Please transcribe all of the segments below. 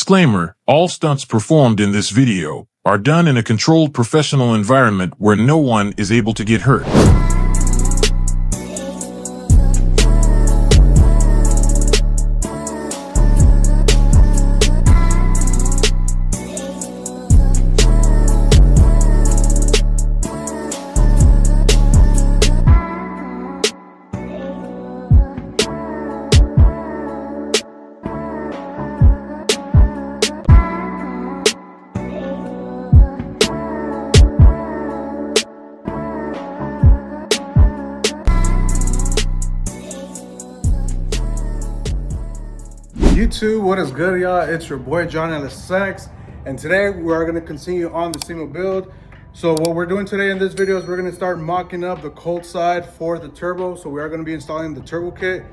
Disclaimer, all stunts performed in this video are done in a controlled professional environment where no one is able to get hurt. YouTube, what is good, y'all? It's your boy John LSX, and today we are going to continue on the SEMA build. So what we're doing today in this video is we're going to start mocking up the cold side for the turbo. So we are going to be installing the turbo kit,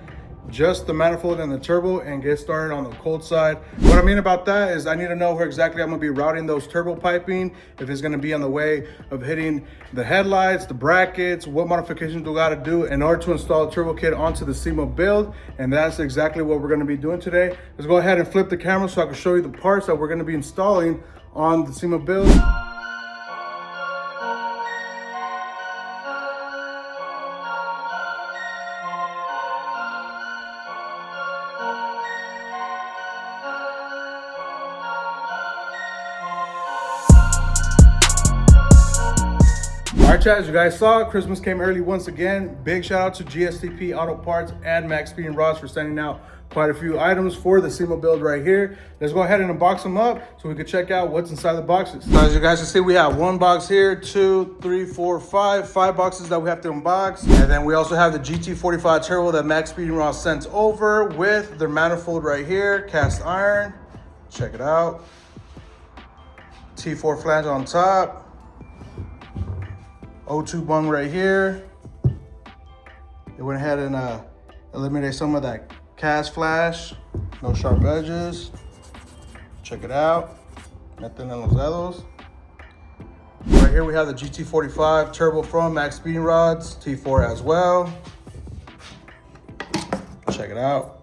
just the manifold and the turbo, and get started on the cold side. What I mean about that is I need to know where exactly I'm going to be routing those turbo piping, if it's going to be on the way of hitting the headlights, the brackets, what modifications do I got to do in order to install a turbo kit onto the SEMA build. And that's exactly what we're going to be doing today. Let's go ahead and flip the camera so I can show you the parts that we're going to be installing on the SEMA build. All right, chat, as you guys saw, Christmas came early once again. Big shout out to GSTP Auto Parts and Max Speed and Rods for sending out quite a few items for the SEMA build right here. Let's go ahead and unbox them up so we can check out what's inside the boxes. So as you guys can see, we have one box here, 2, 3, 4, 5 boxes that we have to unbox. And then we also have the GT45 turbo that Max Speed and Rods sent over with their manifold right here, cast iron. Check it out. T4 flange on top. O2 bung right here. They went ahead and eliminated some of that cast flash. No sharp edges. Check it out. Meten en los dedos. Right here we have the GT45 turbo from Max Speed and Rods, T4 as well. Check it out.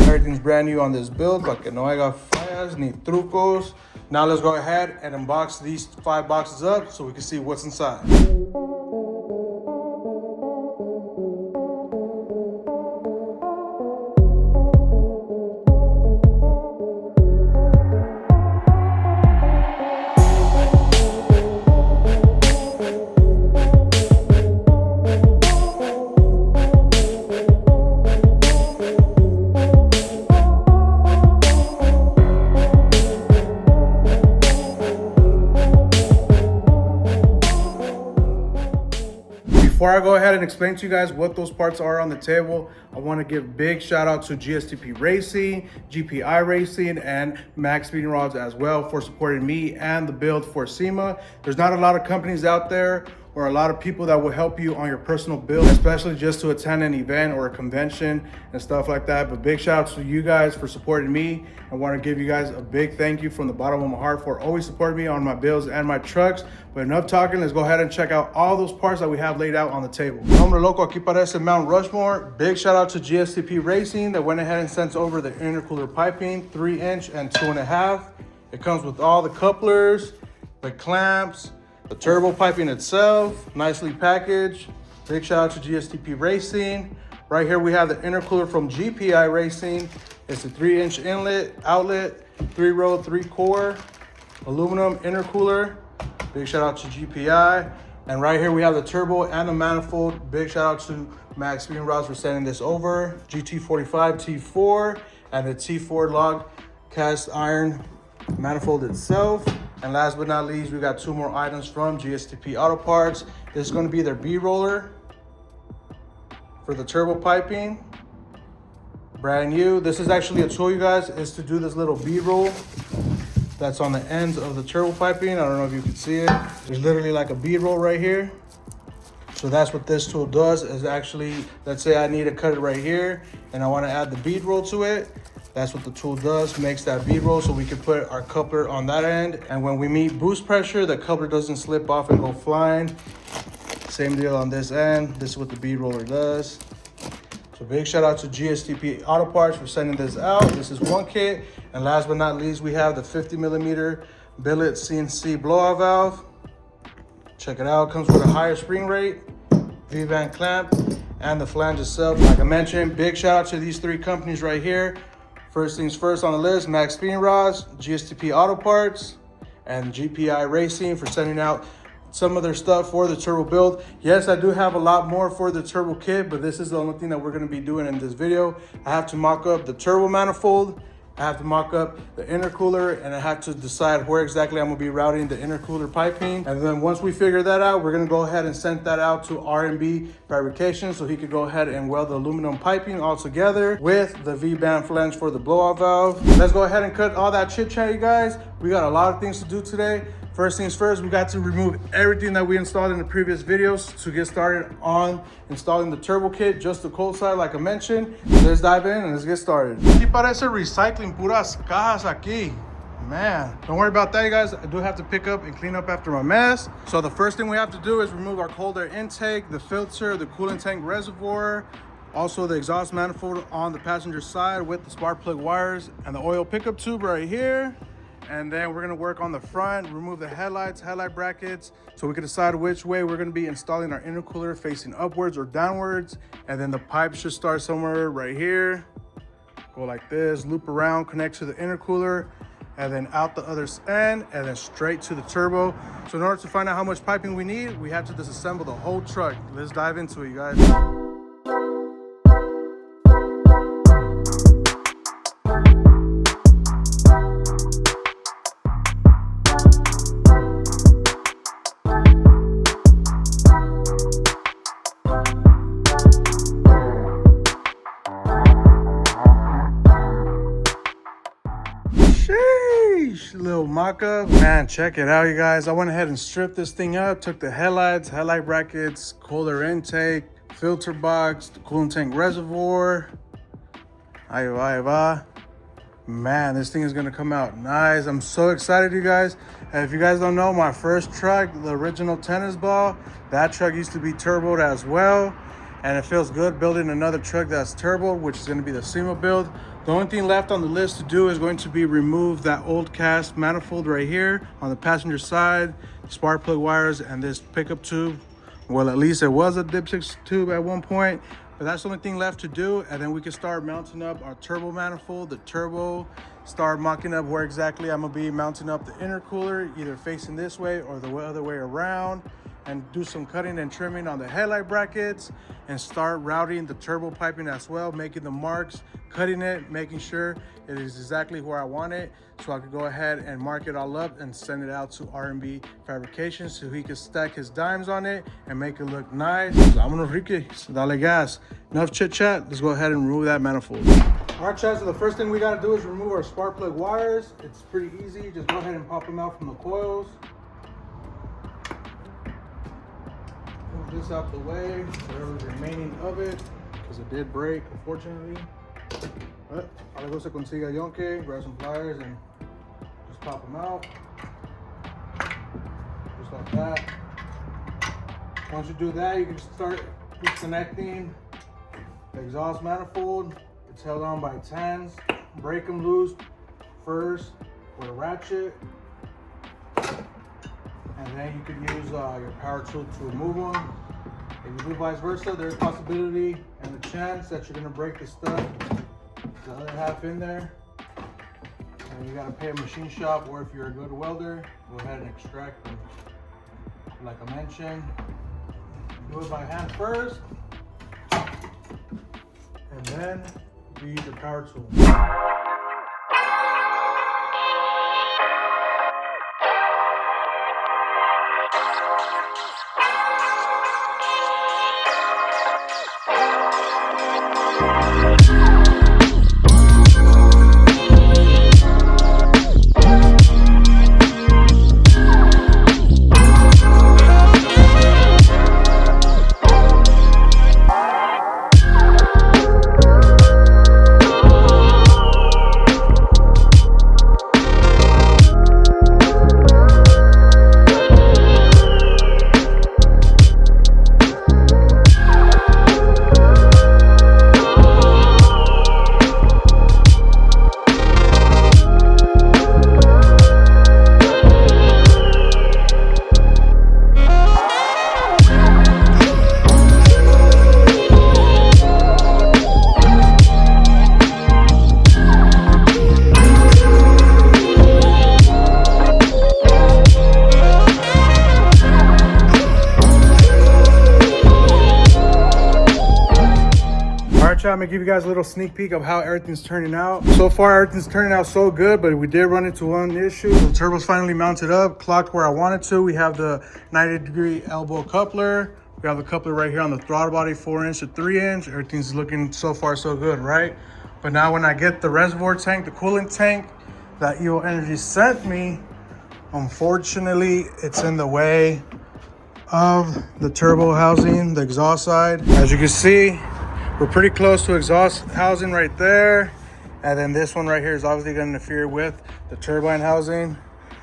Everything's brand new on this build, para que no haya fallas ni trucos. Now let's go ahead and unbox these 5 boxes up so we can see what's inside. Before I go ahead and explain to you guys what those parts are on the table, I want to give big shout out to GSTP Racing, GPI Racing, and Max Speed and Rods as well for supporting me and the build for SEMA. There's not a lot of companies out there or a lot of people that will help you on your personal build, especially just to attend an event or a convention and stuff like that. But big shout out to you guys for supporting me. I want to give you guys a big thank you from the bottom of my heart for always supporting me on my builds and my trucks. But enough talking, let's go ahead and check out all those parts that we have laid out on the table. Hombre loco, aquí parece Mount Rushmore. Big shout out to GSTP Racing that went ahead and sent over the intercooler piping, 3-inch and 2.5. It comes with all the couplers, the clamps, the turbo piping itself, nicely packaged. Big shout out to GSTP Racing. Right here we have the intercooler from GPI Racing. It's a 3-inch inlet, outlet, 3-row, 3-core, aluminum intercooler. Big shout out to GPI. And right here we have the turbo and the manifold. Big shout out to Max Speed and Rods for sending this over. GT45 T4 and the T4 log cast iron manifold itself. And last but not least, we got 2 more items from GSTP Auto Parts. This is going to be their B-roller for the turbo piping. Brand new. This is actually a tool, you guys, is to do this little B-roll that's on the ends of the turbo piping. I don't know if you can see it. There's literally like a B-roll right here. So that's what this tool does, is actually, let's say I need to cut it right here and I want to add the bead roll to it. That's what the tool does, makes that bead roll so we can put our coupler on that end. And when we meet boost pressure, the coupler doesn't slip off and go flying. Same deal on this end. This is what the bead roller does. So big shout out to GSTP Auto Parts for sending this out. This is one kit. And last but not least, we have the 50 millimeter billet CNC blowout valve. Check it out, comes with a higher spring rate, V-band clamp, and the flange itself. Like I mentioned, big shout out to these three companies right here. First things first on the list, Max Speeding Rods, GSTP Auto Parts, and GPI Racing for sending out some of their stuff for the turbo build. Yes, I do have a lot more for the turbo kit, but this is the only thing that we're gonna be doing in this video. I have to mock up the turbo manifold, I have to mock up the intercooler, and I have to decide where exactly I'm gonna be routing the intercooler piping. And then once we figure that out, we're gonna go ahead and send that out to R&B Fabrication so he could go ahead and weld the aluminum piping all together with the V-band flange for the blowout valve. Let's go ahead and cut all that chit chat, you guys. We got a lot of things to do today. First things first, we got to remove everything that we installed in the previous videos to get started on installing the turbo kit, just the cold side like I mentioned. Let's dive in and let's get started. Aquí parece recycling, puras cajas aquí. Man, don't worry about that, you guys. I do have to pick up and clean up after my mess. So the first thing we have to do is remove our cold air intake, the filter, the coolant tank reservoir, also the exhaust manifold on the passenger side with the spark plug wires and the oil pickup tube right here. And then we're gonna work on the front, remove the headlights, headlight brackets, so we can decide which way we're gonna be installing our intercooler, facing upwards or downwards. And then the pipe should start somewhere right here. Go like this, loop around, connect to the intercooler, and then out the other end, and then straight to the turbo. So in order to find out how much piping we need, we have to disassemble the whole truck. Let's dive into it, you guys. Little mock-up. Man, check it out, you guys. I went ahead and stripped this thing up, took the headlights, headlight brackets, cold air intake, filter box, the coolant tank reservoir. Ahí va. Man, this thing is gonna come out nice. I'm so excited, you guys. And if you guys don't know, my first truck, the original tennis ball, that truck used to be turboed as well. And it feels good building another truck that's turbo, which is gonna be the SEMA build. The only thing left on the list to do is going to be remove that old cast manifold right here on the passenger side, spark plug wires, and this pickup tube. Well, at least it was a dipstick tube at one point, but that's the only thing left to do. And then we can start mounting up our turbo manifold, the turbo, start mocking up where exactly I'm gonna be mounting up the intercooler, either facing this way or the other way around, and do some cutting and trimming on the headlight brackets and start routing the turbo piping as well, making the marks, cutting it, making sure it is exactly where I want it, so I could go ahead and mark it all up and send it out to R&B Fabrication so he can stack his dimes on it and make it look nice. Vámonos, Ricky, dale gas. Enough chit chat, let's go ahead and remove that manifold. All right, Chad, so the first thing we gotta do is remove our spark plug wires. It's pretty easy, just go ahead and pop them out from the coils. This out the way, whatever's remaining of it, because it did break, unfortunately. But algo se consiga yonke, grab some pliers and just pop them out. Just like that. Once you do that, you can start disconnecting the exhaust manifold. It's held on by 10s. Break them loose first with a ratchet. And then you could use your power tool to remove them. If you do vice versa, there's a possibility and a chance that you're gonna break the stud, the other half in there. And you gotta pay a machine shop, or if you're a good welder, go ahead and extract them. Like I mentioned, do it by hand first, and then you use your power tool. chat, I'm gonna give you guys a little sneak peek of how everything's turning out. So far, everything's turning out so good, but we did run into one issue. The turbo's finally mounted up, clocked where I wanted to. We have the 90-degree elbow coupler. We have the coupler right here on the throttle body, 4-inch to 3-inch. Everything's looking so far so good, right? But now when I get the reservoir tank, the coolant tank that Evo Energy sent me, unfortunately, it's in the way of the turbo housing, the exhaust side. As you can see, we're pretty close to exhaust housing right there. And then this one right here is obviously going to interfere with the turbine housing.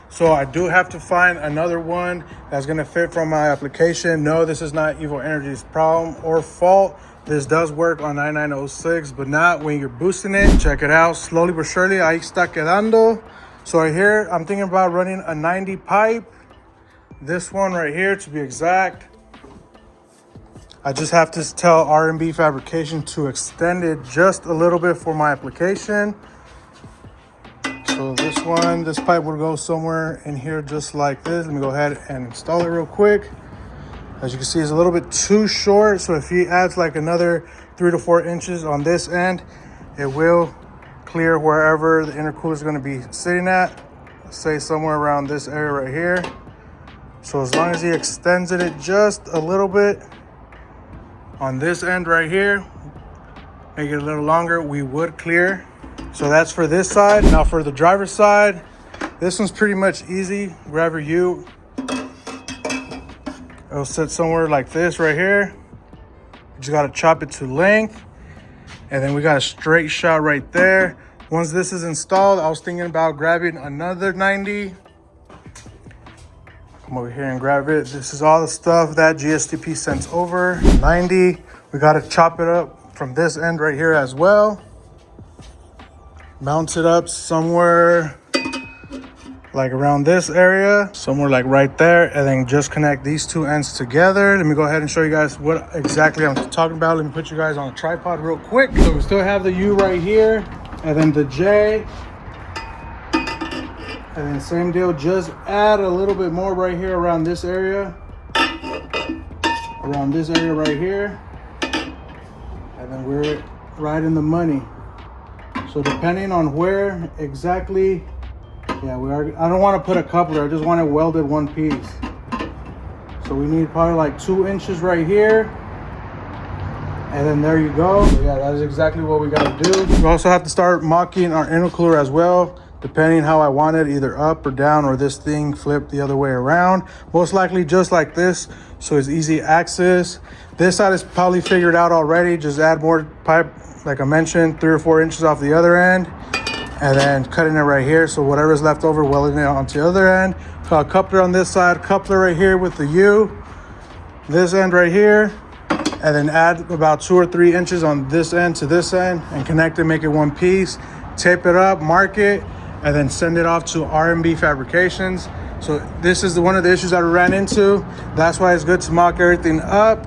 So I do have to find another one that's going to fit from my application. No, this is not Evo Energy's problem or fault. This does work on 9906, but not when you're boosting it. Check it out. Slowly but surely, ahí está quedando. So right here, I'm thinking about running a 90 pipe. This one right here, to be exact. I just have to tell R&B Fabrication to extend it just a little bit for my application. So this one, this pipe will go somewhere in here just like this. Let me go ahead and install it real quick. As you can see, it's a little bit too short. So if he adds like another 3 to 4 inches on this end, it will clear wherever the intercooler is going to be sitting at. Say somewhere around this area right here. So as long as he extends it just a little bit on this end right here, make it a little longer, we would clear. So that's for this side. Now for the driver's side, this one's pretty much easy. Grab your U. It'll sit somewhere like this right here. You just gotta chop it to length. And then we got a straight shot right there. Once this is installed, I was thinking about grabbing another 90. Come over here and grab it. This is all the stuff that GSTP sends over. 90, we gotta chop it up from this end right here as well. Mount it up somewhere like around this area, somewhere like right there, and then just connect these two ends together. Let me go ahead and show you guys what exactly I'm talking about. Let me put you guys on a tripod real quick. So we still have the U right here, and then the J. And then same deal, just add a little bit more right here around this area. Around this area right here. And then we're right in the money. So depending on where exactly, yeah, we are. I don't want to put a coupler, I just want it welded one piece. So we need probably like 2 inches right here. And then there you go. So yeah, that is exactly what we gotta do. We also have to start mocking our intercooler as well, depending how I want it, either up or down, or this thing flipped the other way around. Most likely just like this, so it's easy access. This side is probably figured out already. Just add more pipe, like I mentioned, 3 or 4 inches off the other end, and then cutting it right here. So whatever's left over, welding it onto the other end. Got a coupler on this side, coupler right here with the U. This end right here, and then add about 2 or 3 inches on this end to this end, and connect it, make it one piece. Tape it up, mark it, and then send it off to R&B Fabrications. So this is one of the issues that we ran into. That's why it's good to mock everything up.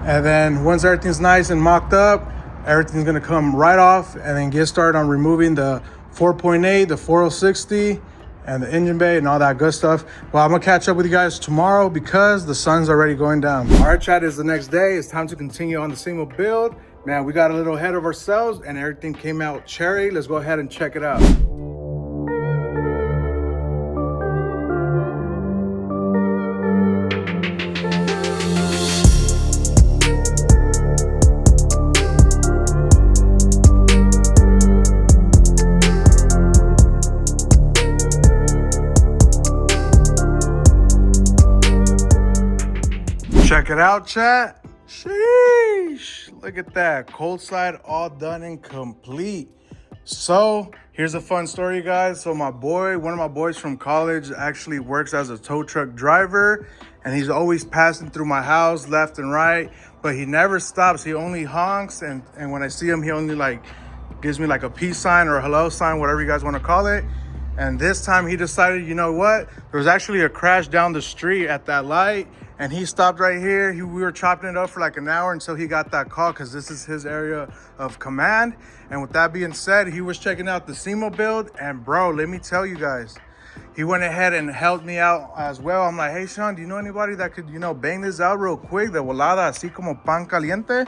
And then once everything's nice and mocked up, everything's gonna come right off, and then get started on removing the 4.8, the 4060, and the engine bay and all that good stuff. Well, I'm gonna catch up with you guys tomorrow because the sun's already going down. All right, chat, is the next day. It's time to continue on the SEMA build. Man, we got a little ahead of ourselves and everything came out cherry. Let's go ahead and check it out. Check it out, chat. Sheesh. Look at that. Cold side all done and complete. So here's a fun story, guys. So my boy, one of my boys from college, actually works as a tow truck driver, and he's always passing through my house left and right, but he never stops. He only honks, and when I see him, he only like gives me like a peace sign or a hello sign, whatever you guys want to call it. And this time he decided, you know what? There was actually a crash down the street at that light, and he stopped right here. We were chopping it up for like an hour until he got that call, because this is his area of command. And with that being said, he was checking out the SEMA build, and bro, let me tell you guys, he went ahead and helped me out as well. I'm like, hey Sean, do you know anybody that could, bang this out real quick? De volada, así como pan caliente.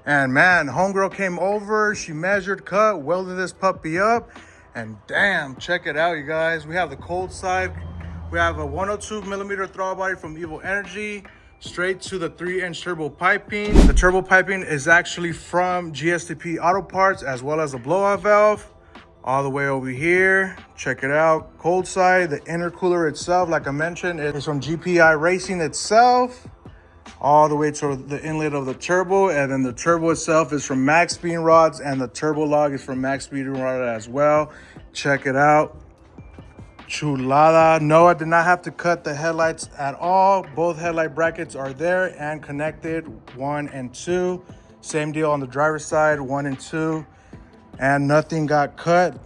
And man, homegirl came over, she measured, cut, welded this puppy up, and damn, check it out, you guys. We have the cold side. We have a 102 millimeter throttle body from Evil Energy, straight to the 3-inch turbo piping. The turbo piping is actually from GSTP Auto Parts, as well as the blowout valve. All the way over here, check it out. Cold side, the intercooler itself, like I mentioned, is from GPI Racing itself, all the way to the inlet of the turbo. And then the turbo itself is from Max Speed Rods, and the turbo log is from Max Speed Rod as well. Check it out. Chulada. No, I did not have to cut the headlights at all. Both headlight brackets are there and connected, 1 and 2. Same deal on the driver's side, 1 and 2. And nothing got cut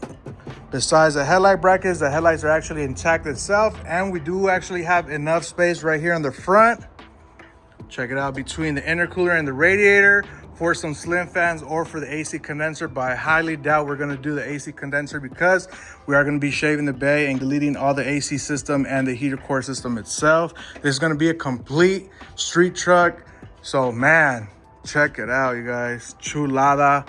besides the headlight brackets. The headlights are actually intact itself, and we do actually have enough space right here on the front. Check it out, between the intercooler and the radiator for some slim fans or for the AC condenser, but I highly doubt we're gonna do the AC condenser because we are gonna be shaving the bay and deleting all the AC system and the heater core system itself. This is gonna be a complete street truck. So man, check it out, you guys. Chulada.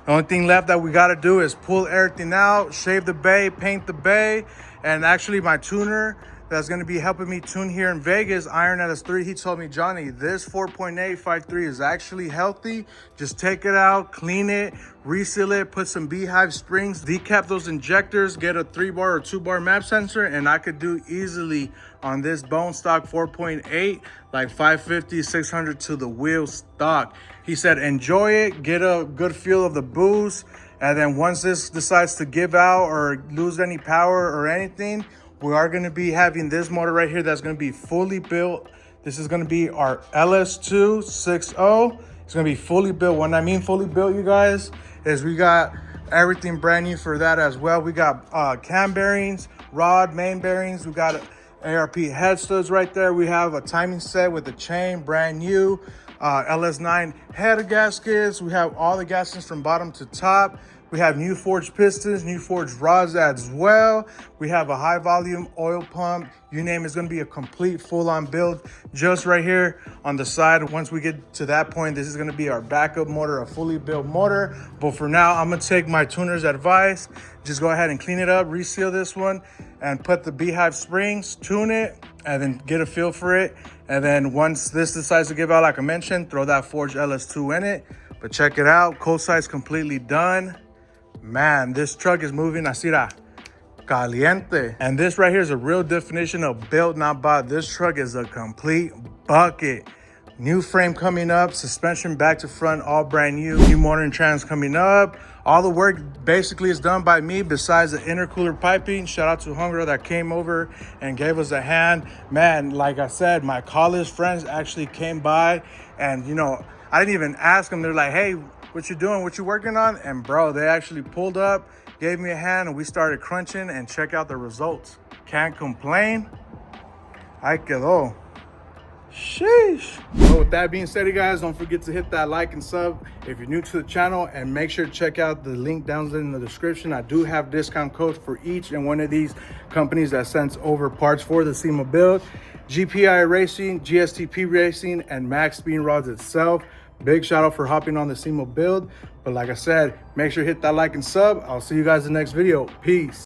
The only thing left that we got to do is pull everything out, shave the bay, paint the bay. And actually my tuner that's going to be helping me tune here in Vegas, Iron at 3, he told me, Johnny, this 4.853 is actually healthy. Just take it out, clean it, reseal it, put some beehive springs, decap those injectors, get a 3-bar or 2-bar map sensor, and I could do easily on this bone stock 4.8, like 550, 600 to the wheel stock. He said, enjoy it, get a good feel of the boost. And then once this decides to give out or lose any power or anything, we are going to be having this motor right here that's going to be fully built. This is going to be our LS260. It's going to be fully built. When I mean fully built, you guys, is we got everything brand new for that as well. We got cam bearings, rod, main bearings. We got ARP head studs right there. We have a timing set with the chain, brand new. LS9 head gaskets. We have all the gaskets from bottom to top. We have new forged pistons, new forged rods as well. We have a high volume oil pump. You name it's gonna be a complete full-on build just right here on the side. Once we get to that point, this is gonna be our backup motor, a fully built motor. But for now, I'm gonna take my tuner's advice. Just go ahead and clean it up, reseal this one, and put the beehive springs, tune it, and then get a feel for it. And then once this decides to give out, like I mentioned, throw that forged LS2 in it. But check it out, cold side's completely done. Man, this truck is moving, así da, caliente. And this right here is a real definition of built, not bought. This truck is a complete bucket. New frame coming up, suspension back to front, all brand new. New motor and trans coming up. All the work basically is done by me besides the intercooler piping. Shout out to Hunger that came over and gave us a hand. Man, like I said, my college friends actually came by, and you know, I didn't even ask them. They're like, hey, what you doing? What you working on? And bro, they actually pulled up, gave me a hand, and we started crunching, and check out the results. Can't complain. Ahí quedó. Sheesh. So with that being said, you guys, don't forget to hit that like and sub if you're new to the channel, and make sure to check out the link down in the description. I do have discount codes for each and one of these companies that sends over parts for the SEMA build. GPI Racing, GSTP Racing, and Max Speed Rods itself. Big shout out for hopping on the SEMA build. But like I said, make sure to hit that like and sub. I'll see you guys in the next video. Peace.